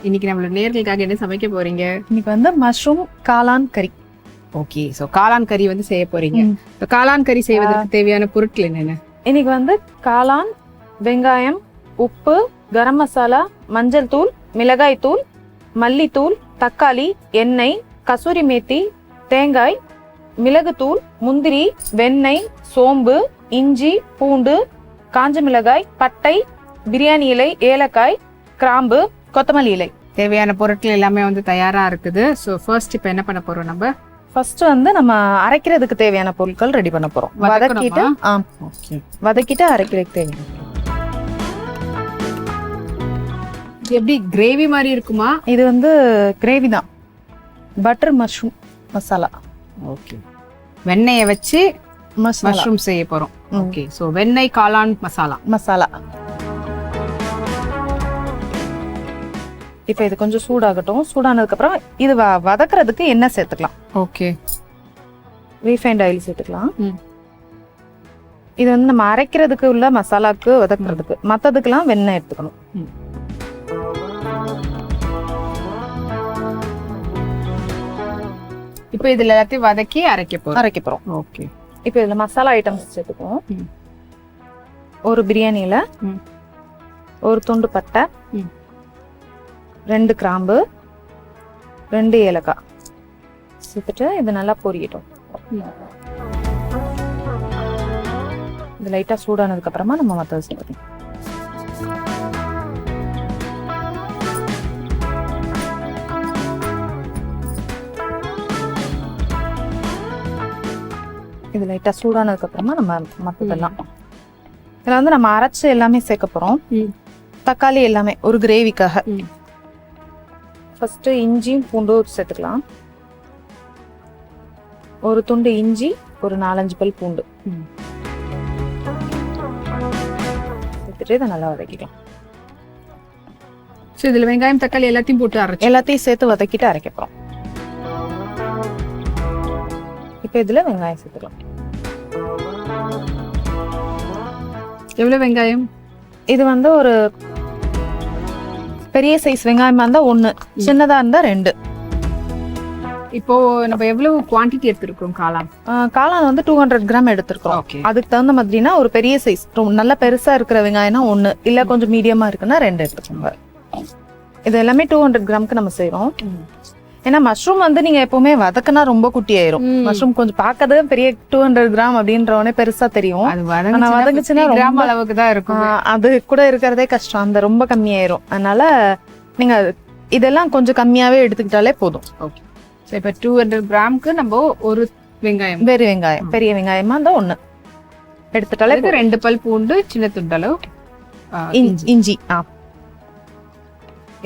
இன்னைக்கு நம்மளோட நேர்களுக்காக என்ன சமைக்க போறீங்க? இன்னைக்கு வந்து மஷ்ரூம் காளான் கறி. ஓகே, சோ காளான் கறி வந்து செய்ய போறீங்க. காளான் கறி செய்வதற்கு தேவையான பொருட்கள் என்னென்ன? இன்னைக்கு வந்து காளான், வெங்காயம், உப்பு, கரம் மசாலா, மஞ்சள் தூள், மிளகாய் தூள், மல்லித்தூள், தக்காளி, எண்ணெய், கசூரி மேத்தி, தேங்காய், மிளகுத்தூள், முந்திரி, வெண்ணெய், சோம்பு, இஞ்சி, பூண்டு, காஞ்ச மிளகாய், பட்டை, பிரியாணி இலை, ஏலக்காய், கிராம்பு, கொத்தமல்லி இலை. தேவையான பொருட்கள் எல்லாமே வந்து தயாரா இருக்குது. ஸோ ஃபர்ஸ்ட் இப்போ என்ன பண்ண போறோம்? நம்ம ஃபர்ஸ்ட் வந்து நம்ம அரைக்கிறதுக்கு தேவையான பொருட்கள் ரெடி பண்ண போறோம். வதக்கிட்டு வதக்கிட்டு அரைக்கிறதுக்கு தேவையான. எப்படி கிரேவி மாதிரி இருக்குமா? இது வந்து கிரேவி தான். Butter mushroom masala. ஓகே, வெண்ணெயை வச்சு மஷ்ரூம் செய்ய போறோம். ஓகே, ஸோ வெண்ணெய் காளான் மசாலா. இப்போ இது கொஞ்சம் சூடாகட்டும். சூடானதுக்கு அப்புறம் இது வதக்குறதுக்கு எண்ணெய் சேர்த்துக்கலாம். ஓகே, ரீஃபைண்ட் ஆயில் சேர்த்துக்கலாம். இது வந்து நம்ம அரைக்கிறதுக்கு உள்ள மசாலாக்கு வதக்குறதுக்கு, மற்றதுக்கெல்லாம் வெண்ணெய் எடுத்துக்கணும். இப்போ இதுல எல்லாத்தையும் வதக்கி அரைக்க போறோம். ஓகே, இப்போ இதுல மசாலா ஐட்டம்ஸ் சேர்த்துக்குவோம். ஒரு பிரியாணி இலை, ஒரு துண்டு பட்டை, 2 கிராம்பு, 2 ஏலக்காய் சேர்த்துட்டு இது நல்லா பொரியட்டும். இது லைட்டா சூடானதுக்கு அப்புறமா நம்ம மற்றது சேர்த்துக்கணும். இது லைட்டா சூடானதுக்கு அப்புறமா நம்ம மற்றதெல்லாம் இதில் வந்து நம்ம அரைச்சு எல்லாமே சேர்க்க போறோம். தக்காளி எல்லாமே ஒரு கிரேவிக்காக. ஃபர்ஸ்ட் இஞ்சியும் பூண்டும் சேர்த்துக்கலாம். ஒரு துண்டு இஞ்சி, ஒரு 4-5 பல் பூண்டு சேர்த்துட்டு இதை நல்லா வதக்கிக்கலாம். ஸோ இதில் வெங்காயம் தக்காளி எல்லாத்தையும் போட்டு எல்லாத்தையும் சேர்த்து வதக்கிட்டு அரைக்க போறோம். இப்போ இதுல வெங்காயம் சேர்த்துக்கலாம். எவ்வளவு வெங்காயம்? இது வந்து ஒரு பெரிய சைஸ் வெங்காயமா இருந்தா 1, சின்னதா இருந்தா 2. இப்போ நம்ம எவ்வளவு குவாண்டிட்டி எடுத்திருக்கோம்? காளான் வந்து 200 கிராம் எடுத்திருக்கோம். அதுக்கு தகுந்த மாதிரினா ஒரு பெரிய சைஸ் நல்ல பெருசா இருக்கிற வெங்காயம்னா 1, இல்ல கொஞ்சம் மீடியமா இருக்குன்னா 2 எடுத்துக்கோங்க. இது எல்லாமே 200 கிராமுக்கு நம்ம செய்யறோம். ஏன்னா மஷ்ரூம் வந்து நீங்க எப்பவுமே வதக்குனா ரொம்ப குட்டி ஆயிரும். மஷ்ரூம் கொஞ்சம் பார்க்கறது பெரிய 200 கிராம் அப்படின்றவனே பெருசா தெரியும். ஆனா வதங்குச்சுன்னா ரொம்ப அளவுக்கு தான் இருக்கும். அது கூட இருக்கிறதே கஷ்டம். அந்த ரொம்ப கம்மியாயிரும். அதனால நீங்க இதெல்லாம் கொஞ்சம் கம்மியாவே எடுத்துக்கிட்டாலே போதும். ஓகே, ஸோ இப்போ 200 கிராமுக்கு நம்ம ஒரு வெங்காயம், பெரிய வெங்காயம், பெரிய வெங்காயமா இருந்தா 1 எடுத்துட்டாலே 2 பல் பூண்டு, சின்ன துண்டளவு இஞ்சி.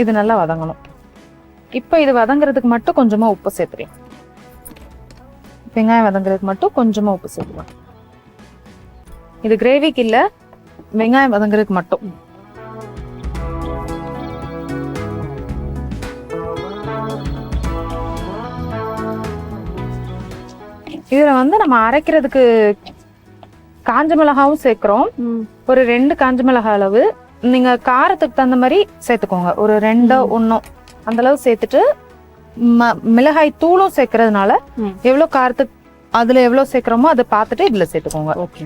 இது நல்லா வதங்கணும். இப்போ இது வதங்குறதுக்கு மட்டும் கொஞ்சமா உப்பு சேர்த்துறேன். வெங்காயம் வதங்குறதுக்கு மட்டும் கொஞ்சமா உப்பு சேர்த்துக்கலாம். இது கிரேவிக்கு இல்ல, வெங்காயம் வதங்குறதுக்கு மட்டும். இதுல வந்து நம்ம அரைக்கிறதுக்கு காஞ்ச மிளகாவும் சேர்க்கிறோம். ஒரு 2 காஞ்ச மிளகாய் அளவு. நீங்க காரத்துக்கு தகுந்த மாதிரி சேர்த்துக்கோங்க. ஒரு 2 1 அந்த அளவு சேர்த்துட்டு மிளகாய் தூளும் சேர்க்கறதுனால எவ்வளவு காரத்துக்கு அதுல எவ்வளவு சேர்க்கிறோமோ அதை பார்த்துட்டு இதுல சேர்த்துக்கோங்க. ஓகே,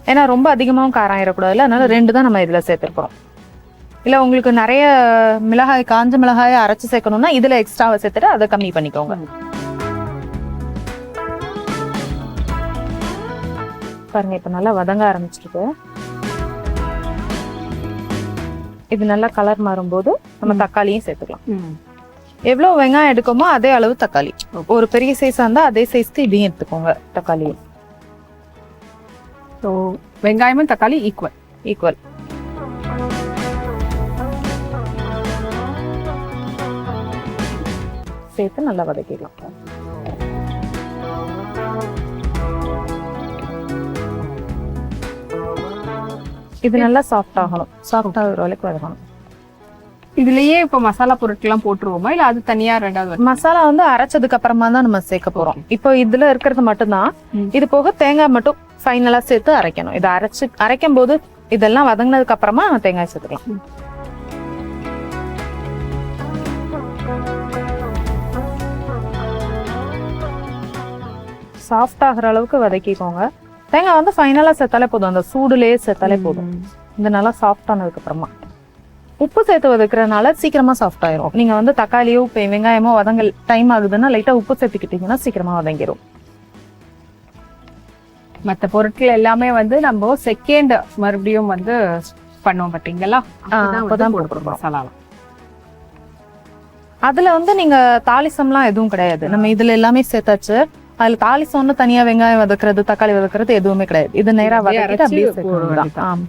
ஏன்னா ரொம்ப அதிகமாவும் காரம் ஆயிடக்கூடாதுல்ல, அதனால 2 தான் நம்ம இதுல சேர்த்துருக்கோம். இல்ல உங்களுக்கு நிறைய மிளகாய், காஞ்ச மிளகாயை அரைச்சு சேர்க்கணும்னா இதுல எக்ஸ்ட்ராவை சேர்த்துட்டு அதை கம்மி பண்ணிக்கோங்க. பாருங்க, இப்ப நல்லா வதங்க ஆரம்பிச்சிருக்கு. இது நல்லா கலர் மாறும்போது நம்ம தக்காளியும் சேர்த்துக்கலாம். எவ்வளவு வெங்காயம் எடுக்கோமோ அதே அளவு தக்காளி. ஒரு பெரிய சைஸா இருந்தா அதே சைஸ்க்கு இதையும் எடுத்துக்கோங்க தக்காளியும். ஸோ வெங்காயமும் தக்காளி ஈக்குவல். சேர்த்து நல்லா வதக்கிடலாம். இது நல்லா சாஃப்ட் ஆகணும். சாஃப்ட் ஆகிற வரைக்கும் வதக்கணும். இதுலயே இப்ப மசாலா பொருட்கள் போட்டுருவோமா, இல்ல அது தனியா ரெண்டாவது? மசாலா வந்து அரைச்சதுக்கு அப்புறமா தான் நம்ம சேர்க்க போறோம். இப்போ இதுல இருக்கிறது மட்டும்தான். இது போக தேங்காய் மட்டும் ஃபைனலா சேர்த்து அரைக்கணும். இதை அரைக்கும் போது இதெல்லாம் வதங்கினதுக்கு அப்புறமா தேங்காய் சேர்த்துக்கலாம். சாஃப்ட் ஆகுற அளவுக்கு வதக்கிக்கோங்க. தேங்காய் வந்து ஃபைனலா சேர்த்தாலே போதும், அந்த சூடுலயே சேர்த்தாலே போதும். இது நல்லா சாஃப்ட் ஆனதுக்கு அப்புறமா உப்பு சேர்த்து வதக்குறதுனால சீக்கிரமா சாஃப்ட் ஆயிரும். நீங்க வந்து தக்காளியோ வெங்காயமோ வதங்கல் டைம் ஆகுதுன்னா லைட்டா உப்பு சேர்த்துக்கிட்டீங்கன்னா சீக்கிரமா வதங்கிரும். மற்ற பொருட்கள் எல்லாமே வந்து நம்ம செகண்ட் மறுபடியும் வந்து பண்ணுவோம் பாத்தீங்களா, அப்பதான் போடுறோம் மசாலாலாம். அதுல வந்து நீங்க தாளிசம்லாம் எதுவும் கிடையாது, நம்ம இதுல எல்லாமே சேர்த்தாச்சு. அதுல தாளிசம்னு தனியா வெங்காயம் வதக்குறது தக்காளி வதக்குறது எதுவுமே கிடையாது. இது நேரா வதக்கிட்டு அப்படியே சேர்க்கணும்.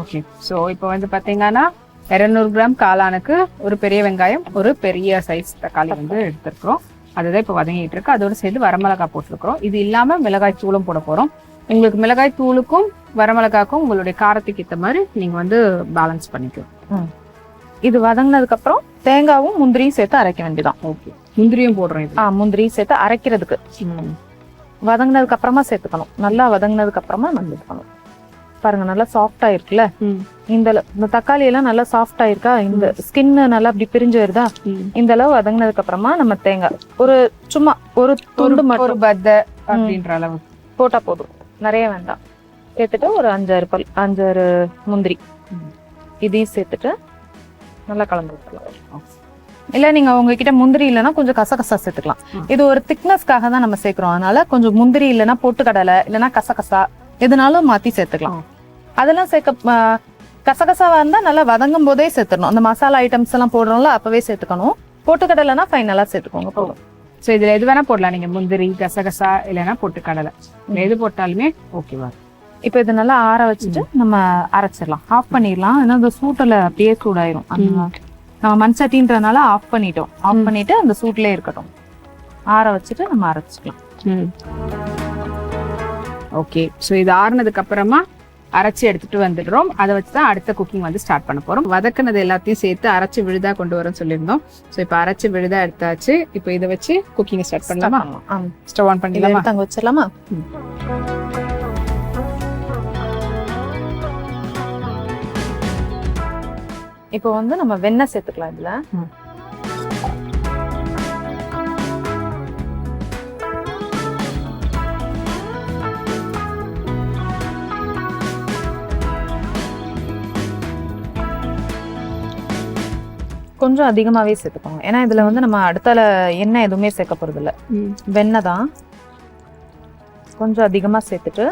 ஓகே, ஸோ இப்போ வந்து பாத்தீங்கன்னா 200 கிராம் காளானுக்கு ஒரு பெரிய வெங்காயம் ஒரு பெரிய சைஸ் தக்காளி வந்து எடுத்துருக்கிறோம். அதுதான் இப்போ வதங்கிட்டு இருக்கு. அதோட சேர்த்து வரமிளகாய் போட்டிருக்கிறோம். இது இல்லாம மிளகாய் தூளும் போட போறோம். உங்களுக்கு மிளகாய் தூளுக்கும் வரமிளகாய்க்கும் உங்களுடைய காரத்துக்கு ஏற்ற மாதிரி நீங்க வந்து பேலன்ஸ் பண்ணிக்கணும். இது வதங்கினதுக்கு அப்புறம் தேங்காவும் முந்திரியும் சேர்த்து அரைக்க வேண்டியதான். ஓகே, முந்திரியும் போடுறோம் இது. முந்திரியும் சேர்த்து அரைக்கிறதுக்கு வதங்கினதுக்கு அப்புறமா சேர்த்துக்கணும். நல்லா வதங்கினதுக்கு அப்புறமா நம்ம இருக்கணும். பாருங்க நல்லா சாஃப்ட் ஆயிருக்குல்ல. இந்த தக்காளி எல்லாம் நல்லா சாஃப்ட் ஆயிருக்கா, இந்த ஸ்கின் நல்லா அப்படி பிரிஞ்சு வருதா. இந்த அளவு வதங்கினதுக்கு அப்புறமா நம்ம தேங்காய் ஒரு சும்மா ஒரு துண்டு மட்டும் பத்த அப்படின்ற அளவு போட்டா போதும், நிறைய வேண்டாம். சேர்த்துட்டு ஒரு 5-6 முந்திரி இதையும் சேர்த்துட்டு நல்லா கலந்து விட்டுலாம். இல்ல நீங்க உங்ககிட்ட முந்திரி இல்லைன்னா கொஞ்சம் கசகசா சேர்த்துக்கலாம். இது ஒரு திக்னஸ்க்காக தான் நம்ம சேர்க்கிறோம். அதனால கொஞ்சம் முந்திரி இல்லைன்னா பொட்டுக்கடலை இல்லைன்னா கசகசா எதுனாலும் மாத்தி சேர்த்துக்கலாம். அதெல்லாம் சேர்க்க கசகசாவா இருந்தா நல்லா வதங்கும் போதே சேர்த்துடணும். அந்த மசாலா ஐட்டம்ஸ் எல்லாம் போடுறோம்ல அப்பவே சேர்த்துக்கணும். பொட்டுக்கடலைன்னா ஃபைனலா சேர்த்துக்கோங்க போதும். ஸோ இதுல எது வேணா போடலாம், நீங்க முந்திரி கசகசா இல்லைன்னா பொட்டுக்கடலை எது போட்டாலுமே ஓகேவா. இப்போ இது நல்லா ஆற வச்சுட்டு நம்ம அரைச்சிடலாம், ஆஃப் பண்ணிடலாம். ஏன்னா அந்த சூட்டில் அப்படியே சூடாயிரும். நம்ம மண் சட்டின்றதுனால ஆஃப் பண்ணிட்டோம். ஆஃப் பண்ணிட்டு அந்த சூட்லேயே இருக்கட்டும். ஆற வச்சுட்டு நம்ம அரைச்சிக்கலாம். ஓகே, ஸோ இது ஆறுனதுக்கு அப்புறமா அரைச்சி எடுத்துட்டு வந்துடுறோம். அதை வச்சு தான் அடுத்த குக்கிங் வந்து ஸ்டார்ட் பண்ண போறோம். வதக்குனது எல்லாத்தையும் சேர்த்து அரைச்சி விழுதா கொண்டு வரோம்னு சொல்லியிருந்தோம். ஸோ இப்போ அரைச்சி விழுதா எடுத்தாச்சு. இப்போ இதை வச்சு குக்கிங் ஸ்டார்ட் பண்ணலாமா? ஸ்டவ் ஆன் பண்ணிடலாமா? அங்க வச்சிடலாமா? இப்போ வந்து நம்ம வெண்ணெய் சேர்த்துக்கலாம் இதுல. கொஞ்சம் அதிகமாவே சேர்த்துக்கோங்க. ஏன்னா இதுல வந்து நம்ம அடுத்தால எண்ணெய் எதுவுமே சேர்க்க போறது இல்ல, வெண்ணெய் தான். கொஞ்சம் அதிகமா சேர்த்துட்டு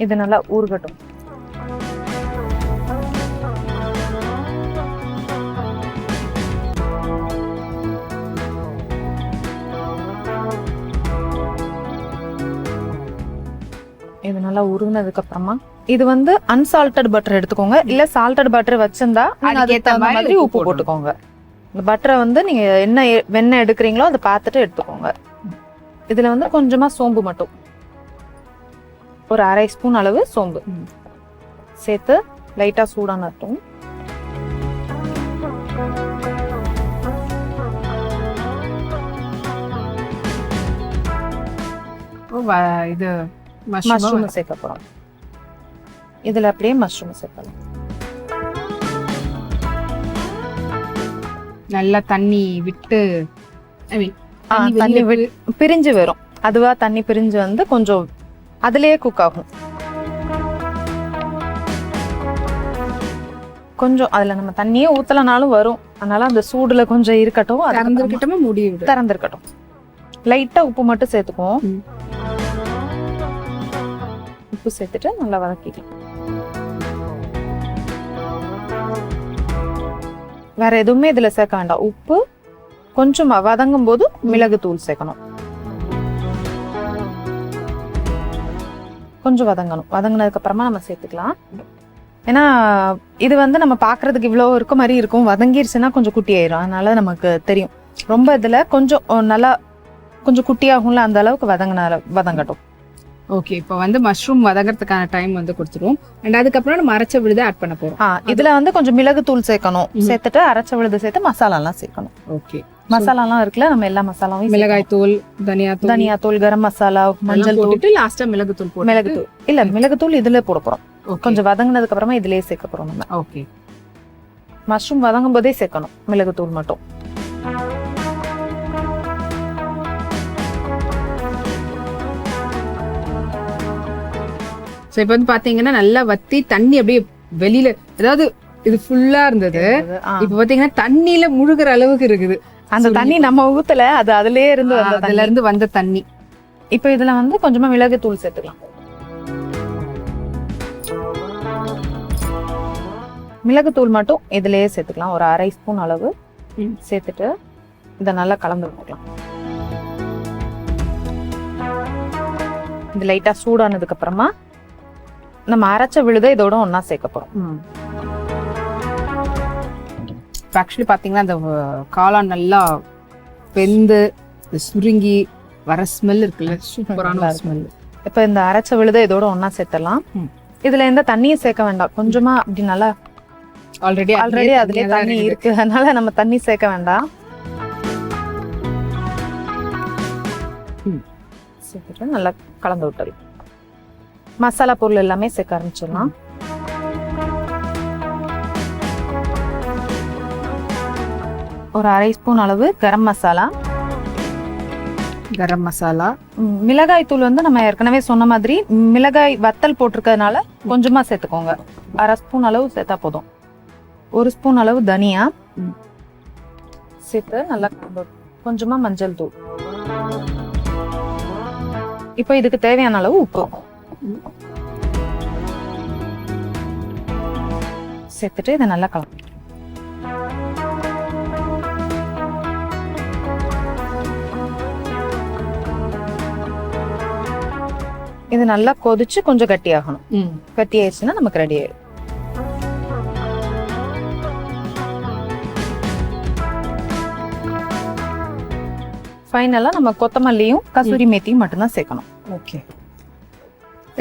இது நல்லா ஊறுகட்டும். இது நல்லா உருகுனதுக்கு அப்புறமா இது வந்து அன்சால்டட் பட்டர் எடுத்துக்கோங்க. இல்ல சால்டட் பட்டர் வச்சிருந்தா அதுக்கு மாதிரி உப்பு போட்டுக்கோங்க. இந்த பட்டரை வந்து நீங்க என்ன வெண்ணெய் எடுக்கிறீங்களோ அதை பார்த்துட்டு எடுத்துக்கோங்க. இதுல வந்து கொஞ்சமா சோம்பு மட்டும், ஒரு 1/2 ஸ்பூன் அளவு சோம்பு சேர்த்து லைட்டா சூடானட்டும். இது மஷ்ரூம் சேர்க்க போறோம். இதுல அப்படியே மஷ்ரூம் சேர்க்கலாம். நல்லா தண்ணி விட்டு தண்ணி பிரிஞ்சு வரும். அதுவா தண்ணி பிரிஞ்சு வந்து கொஞ்சம் அதுலயே குக் ஆகும். கொஞ்சம் அதுல நம்ம தண்ணியே ஊத்தலனாலும் வரும். அதனால அந்த சூடுல கொஞ்சம் இருக்கட்டும். திறந்திருக்கட்டும். லைட்டா உப்பு மட்டும் சேர்த்துக்குவோம். உப்பு சேர்த்துட்டு நல்லா வதக்கிக்கலாம். வேற எதுவுமே இதுல சேர்க்க வேண்டாம். உப்பு கொஞ்சம் வதங்கும் போது மிளகு தூள் சேர்க்கணும். கொஞ்சம் வதங்கணும். வதங்கினதுக்கு அப்புறமா நம்ம சேர்த்துக்கலாம். ஏன்னா இது வந்து நம்ம பாக்குறதுக்கு இவ்வளவு இருக்க மாதிரி இருக்கும், வதங்கிருச்சுன்னா கொஞ்சம் குட்டி ஆயிரும். அதனால நமக்கு தெரியும். ரொம்ப இதுல கொஞ்சம் நல்லா கொஞ்சம் குட்டியாகும்ல, அந்த அளவுக்கு வதங்கட்டும். ஓகே, இப்போ வந்து மஷ்ரூம் வதங்கறதுக்கான டைம் வந்து கொடுத்துருவோம். அண்ட் அதுக்கப்புறம் நம்ம அரைச்ச விழுதை ஆட் பண்ண போறோம். இதுல வந்து கொஞ்சம் மிளகு தூள் சேர்க்கணும். சேர்த்துட்டு அரைச்ச விழுதை சேர்த்து மசாலா எல்லாம் சேர்க்கணும். ஓகே, மசாலா எல்லாம் இருக்குல்ல, நம்ம எல்லா மசாலாவும் மிளகாய் தூள், தனியா தூள், கரம் மசாலா, மஞ்சள் தூள், லாஸ்டா மிளகு தூள் இல்ல மிளகு தூள் இதுல போட போறோம். கொஞ்சம் வதங்கினதுக்கு அப்புறமா இதுலயே சேர்க்க போறோம் நம்ம. ஓகே, மஷ்ரூம் வதங்கும் போதே சேர்க்கணும் மிளகுத்தூள் மட்டும். ஸோ இப்போ வந்து பாத்தீங்கன்னா நல்லா வத்தி தண்ணி அப்படியே வெளியில, அதாவது இது ஃபுல்லா இருந்தது, இப்ப பாத்தீங்கன்னா தண்ணியில முழுகிற அளவுக்கு இருக்குது. அந்த தண்ணி நம்ம ஊத்துல அது அதுலயே இருந்து அதுல இருந்து வந்த தண்ணி. இப்போ இதுல வந்து கொஞ்சமா மிளகுத்தூள் சேர்த்துக்கலாம். மிளகுத்தூள் மட்டும் இதுலயே சேர்த்துக்கலாம். ஒரு 1/2 ஸ்பூன் அளவு சேர்த்துட்டு இதை நல்லா கலந்து விட்டுக்கலாம். இது லைட்டா சூடானதுக்கு அப்புறமா நம்ம அரைச்ச விழுதை இதோட ஒன்னா சேர்க்க போறோம். ஆக்சுவலி பாத்தீங்கன்னா அந்த காளான் நல்லா வெந்து சுருங்கி வர ஸ்மெல் இருக்குல்ல, சூப்பரான ஸ்மெல். இப்ப இந்த அரைச்ச விழுதை இதோட ஒன்னா சேர்த்தலாம். இதுல எந்த தண்ணியும் சேர்க்க வேண்டாம். கொஞ்சமா அப்படி நல்லா ஆல்ரெடி அதுலயே தண்ணி இருக்கு, அதனால நம்ம தண்ணி சேர்க்க வேண்டாம். சேர்த்துட்டு நல்லா கலந்து விட்டுறலாம். மசாலா பொருள் எல்லாமே சேர்க்க ஆரம்பிச்சிடலாம். ஒரு 1/2 ஸ்பூன் அளவு கரம் மசாலா. மிளகாய் தூள் வந்து நம்ம ஏற்கனவே சொன்ன மாதிரி மிளகாய் வத்தல் போட்டிருக்கிறதுனால கொஞ்சமா சேர்த்துக்கோங்க. 1/2 ஸ்பூன் அளவு சேர்த்தா போதும். 1 ஸ்பூன் அளவு தனியா சேர்த்து நல்லா கொஞ்சமா மஞ்சள் தூள். இப்போ இதுக்கு தேவையான அளவு உப்பு சேர்த்துட்டு இதை நல்லா கலந்து. இது நல்லா கொதிச்சு கொஞ்சம் கட்டியாகணும். கட்டி ஆயிடுச்சுன்னா நமக்கு ரெடி ஆயிடும். ஃபைனலா நம்ம கொத்தமல்லியும் கசூரி மேத்தியும் மட்டும்தான் சேர்க்கணும். ஓகே.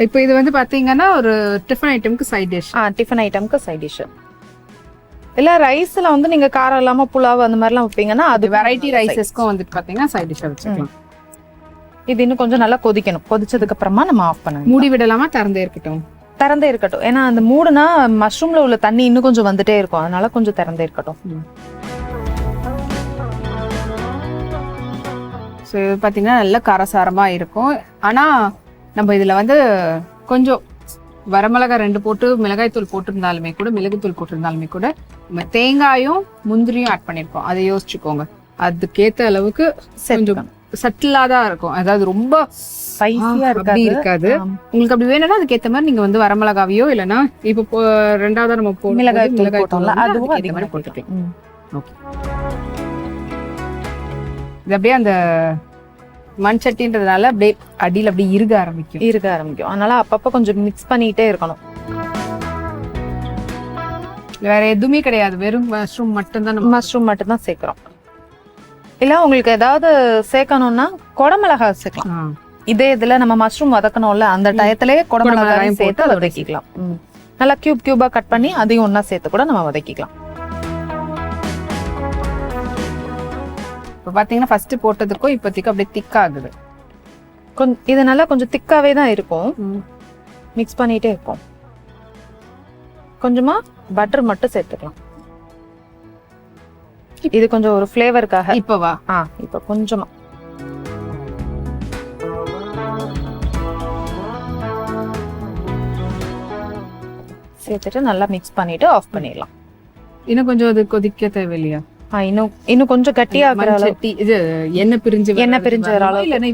இப்போ இது வந்து பாத்தீங்கன்னா ஒரு டிஃபன் ஐட்டம்க்கு சைட் டிஷ். டிஃபன் ஐட்டம்க்கு சைட் டிஷ். இல்ல ரைஸ்ல வந்து நீங்க காரம் இல்லாம புலாவ் அந்த மாதிரி எல்லாம் வைப்பீங்கன்னா அது வெரைட்டி ரைசஸ்க்கும் வந்து பாத்தீங்கன்னா சைட் டிஷ்ஷா வச்சுக்கலாம். இது இன்னும் கொஞ்சம் நல்லா கொதிக்கணும். கொதிச்சதுக்கு அப்புறமா நம்ம ஆஃப் பண்ணணும். மூடி விடலாமா திறந்தே இருக்கட்டும்? திறந்தே இருக்கட்டும். ஏன்னா அந்த மூடுனா மஷ்ரூம்ல உள்ள தண்ணி இன்னும் கொஞ்சம் வந்துட்டே இருக்கும், அதனால கொஞ்சம் திறந்தே இருக்கட்டும். ஸோ இது பார்த்தீங்கன்னா நல்ல காரசாரமா இருக்கும். ஆனா நம்ம இதுல வந்து கொஞ்சம் வரமிளகாய் 2 போட்டு மிளகாய் தூள் போட்டிருந்தாலுமே கூட, மிளகுத்தூள் போட்டிருந்தாலுமே கூட நம்ம தேங்காயும் முந்திரியும் ஆட் பண்ணிருக்கோம். அதை யோசிச்சுக்கோங்க. அதுக்கேத்த அளவுக்கு கொஞ்சம் சட்டிலா தான் இருக்கும். அதாவது ரொம்ப ஸ்பைசியா இருக்காது. உங்களுக்கு அப்படி வேணும்னா அதுக்கேத்த மாதிரி நீங்க வந்து வரமிளகாவையோ இல்லைன்னா இப்போ 2ஆவதா நம்ம மிளகாய் போட்டோம்ல அதுவும் அதே மாதிரி போட்டுக்கலாம். ஓகே. இது அப்படியே அந்த மண் சட்டின்றதுனால அப்படியே அடியில் அப்படியே இருக ஆரம்பிக்கும். அதனால அப்பப்ப கொஞ்சம் மிக்ஸ் பண்ணிட்டே இருக்கணும். வேற எதுவுமே கிடையாது, வெறும் மஷ்ரூம் மட்டும் தான் சேர்க்கிறோம். இல்ல உங்களுக்கு ஏதாவது சேர்க்கணும்னா குடமிளகாய் சேர்க்கலாம். இதே இதுல நம்ம மஷ்ரூம் வதக்கணும்ல அந்த டயத்திலே குடமிளகாயும் சேர்த்து வதக்கிக்கலாம். நல்லா கியூபா கட் பண்ணி அதையும் ஒன்னா சேர்த்து கூட நம்ம வதக்கிக்கலாம். இப்போ பார்த்தீங்கன்னா ஃபர்ஸ்ட் போட்டதுக்கும் இப்போதைக்கு அப்படியே திக் ஆகுது. இது நல்லா கொஞ்சம் திக்காவே தான் இருக்கும். மிக்ஸ் பண்ணிட்டே இருக்கும். கொஞ்சமா பட்டர் மட்டும் சேர்த்துக்கலாம். இது கொஞ்சம் ஒரு ஃப்ளேவருக்காக. இப்போவா? இப்போ கொஞ்சமா சேர்த்துட்டு நல்லா மிக்ஸ் பண்ணிட்டு ஆஃப் பண்ணிடலாம். இன்னும் கொஞ்சம் அது கொதிக்க தேவையில்லையா? இன்னும் கொஞ்சம் கட்டியா இது எண்ணெய் பிரிஞ்சு வர அளவு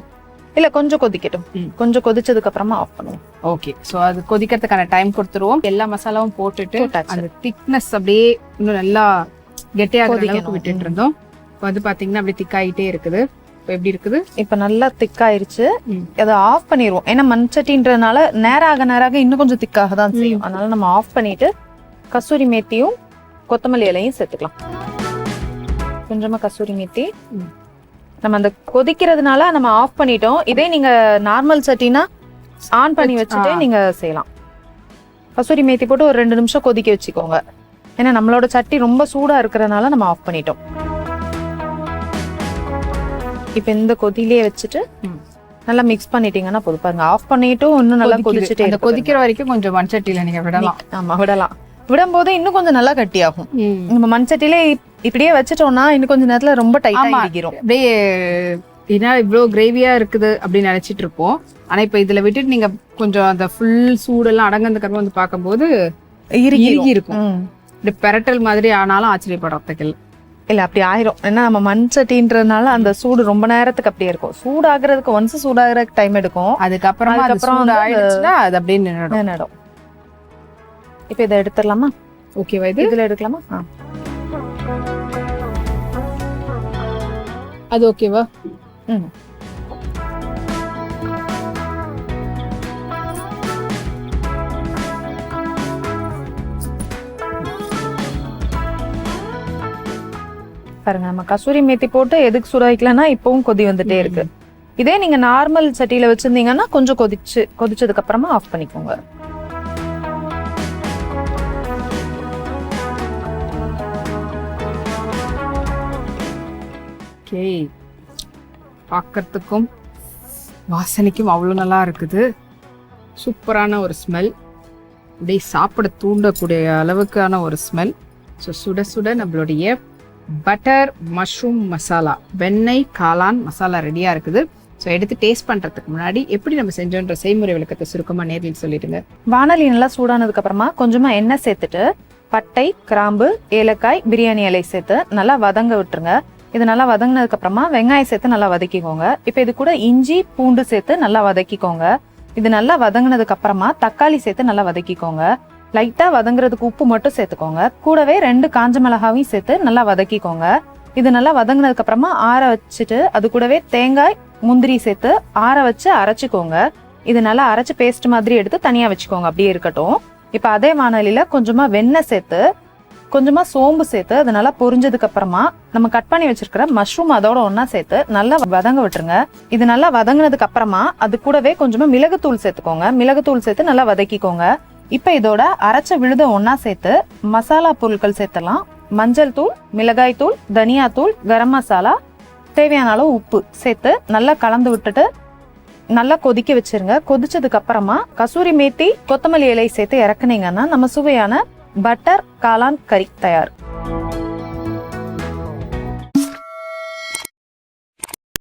இல்ல கொஞ்சம் கொதிக்கட்டும். கொஞ்சம் கொதிச்சதுக்கு அப்புறமா ஆஃப் பண்ணுவோம். ஓகே. சோ அது கொதிக்கிறதுக்கான டைம் கொடுத்துருவோம். எல்லா மசாலாவும் போட்டுட்டு அந்த திக்னஸ் அப்படியே இன்னும் நல்லா கெட்டியாக விட்டுட்டு இருந்தோம். இப்போ வந்து பாத்தீங்கன்னா அப்படியே திக்காயிட்டே இருக்குது. இப்போ எப்படி இருக்குது? இப்போ நல்லா திக்காயிருச்சு. அதை ஆஃப் பண்ணிடுவோம். ஏன்னா மண் சட்டின்றதுனால நேராக இன்னும் கொஞ்சம் திக்காக தான் செய்யும். அதனால நம்ம ஆஃப் பண்ணிட்டு கசூரி மேத்தியும் கொத்தமல்லி இலையும் சேர்த்துக்கலாம். கொஞ்சமா கசூரி மேத்தி. நம்ம அந்த கொதிக்கிறதுனால நம்ம ஆஃப் பண்ணிட்டோம். இதே நீங்க நார்மல் சட்டினா ஆன் பண்ணி வச்சுட்டு நீங்க செய்யலாம். கசூரி மேத்தி போட்டு ஒரு 2 நிமிஷம் கொதிக்க வச்சுக்கோங்க. ஏன்னா நம்மளோட சட்டி ரொம்ப சூடா இருக்கிறதுனால நம்ம ஆஃப் பண்ணிட்டோம். இப்ப இந்த கொதியிலேயே வச்சுட்டு நல்லா மிக்ஸ் பண்ணிட்டீங்கன்னா போதும். பாருங்க ஆஃப் பண்ணிட்டும் இன்னும் நல்லா கொதிச்சுட்டே கொதிக்கிற வரைக்கும் கொஞ்சம் மண் சட்டியில நீங்க விடலாம். ஆமா விடலாம். விடும்போது இன்னும் கொஞ்சம் நல்லா கட்டியாகும். நம்ம மண் சட்டியில இப்படியே வச்சுட்டோம்னா இன்னும் கொஞ்சம் நேரத்துல ரொம்ப டைட்டா இடிக்கிறோம். அப்படியே ஏன்னா இவ்வளோ கிரேவியா இருக்குது அப்படின்னு நினைச்சிட்டு இருப்போம். ஆனா இப்ப இதுல விட்டுட்டு நீங்க கொஞ்சம் அந்த ஃபுல் சூடெல்லாம் அடங்கதுக்கு அப்புறம் வந்து பார்க்கும்போது இறுகி இருக்கும். இப்படி பெரட்டல் மாதிரி ஆனாலும் ஆச்சரியப்படுறதுக்கு இல்ல அப்படி ஆயிரும். ஏன்னா நம்ம மண் சட்டின்றதுனால அந்த சூடு ரொம்ப நேரத்துக்கு அப்படியே இருக்கும். சூடாகிறதுக்கு ஒன்ஸ் சூடாகிறதுக்கு டைம் எடுக்கும். அதுக்கப்புறம் ஆயிடுச்சுன்னா அது அப்படியே நின்னுடும். இப்ப இதை எடுத்துடலாமா? ஓகேவா? இது இதுல எடுக்கலாமா? அது ஓகேவா? பாருங்க, நம்ம கசூரி மேத்தி போட்டு எதுக்கு சுட வைக்கலன்னா இப்பவும் கொதி வந்துட்டே இருக்கு. இதே நீங்க நார்மல் சட்டியில வச்சிருந்தீங்கன்னா கொஞ்சம் கொதிச்சதுக்கு அப்புறமா ஆஃப் பண்ணிக்கோங்க. ஓகே, பார்க்கறதுக்கும் வாசனைக்கும் அவ்வளோ நல்லா இருக்குது. சூப்பரான ஒரு ஸ்மெல், அப்படியே சாப்பிட தூண்டக்கூடிய அளவுக்கான ஒரு ஸ்மெல். ஸோ சுட சுட நம்மளுடைய பட்டர் மஷ்ரூம் மசாலா, வெண்ணெய் காளான் மசாலா ரெடியாக இருக்குது. ஸோ எடுத்து டேஸ்ட் பண்ணுறதுக்கு முன்னாடி எப்படி நம்ம செஞ்சோன்ற செய்முறை விளக்கத்தை சுருக்கமாக நேரில் சொல்லிடுங்க. வானொலி நல்லா சூடானதுக்கு அப்புறமா கொஞ்சமாக எண்ணெய் சேர்த்துட்டு பட்டை, கிராம்பு, ஏலக்காய், பிரியாணி இலை சேர்த்து நல்லா வதங்க விட்டுருங்க. இது நல்லா வதங்கினதுக்கு அப்புறமா வெங்காயம் சேர்த்து நல்லா வதக்கிக்கோங்க. இப்போ இது கூட இஞ்சி பூண்டு சேர்த்து நல்லா வதக்கிக்கோங்க. இது நல்லா வதங்கினதுக்கு அப்புறமா தக்காளி சேர்த்து நல்லா வதக்கிக்கோங்க. லைட்டா வதங்குறதுக்கு உப்பு மட்டும் சேர்த்துக்கோங்க. கூடவே 2 காஞ்ச மிளகாவையும் சேர்த்து நல்லா வதக்கிக்கோங்க. இது நல்லா வதங்கினதுக்கு அப்புறமா ஆற வச்சுட்டு அது கூடவே தேங்காய், முந்திரி சேர்த்து ஆற வச்சு அரைச்சிக்கோங்க. இது நல்லா அரைச்சு பேஸ்ட் மாதிரி எடுத்து தனியா வச்சுக்கோங்க, அப்படியே இருக்கட்டும். இப்ப அதே வானலியில கொஞ்சமா வெண்ணெய் சேர்த்து கொஞ்சமா சோம்பு சேர்த்து அது நல்லா பொரிஞ்சதுக்கு அப்புறமா நம்ம கட் பண்ணி வச்சிருக்கிற மஷ்ரூம் அதோட ஒன்னா சேர்த்து நல்லா வதங்க விட்டுருங்க. இது நல்லா வதங்கினதுக்கு அப்புறமா அது கூடவே கொஞ்சமா மிளகுத்தூள் சேர்த்துக்கோங்க. மிளகுத்தூள் சேர்த்து நல்லா வதக்கிக்கோங்க. இப்ப இதோட அரைச்ச விழுத ஒன்னா சேர்த்து மசாலா பொருட்கள் சேர்த்தலாம். மஞ்சள் தூள், மிளகாய் தூள், தனியா தூள், கரம் மசாலா, தேவையான அளவு உப்பு சேர்த்து நல்லா கலந்து விட்டுட்டு நல்லா கொதிக்க வச்சிருங்க. கொதிச்சதுக்கு அப்புறமா கசூரி மேத்தி, கொத்தமல்லி இலை சேர்த்து இறக்குனீங்கன்னா நம்ம சுவையான பட்டர் காளான் கறி தயார்.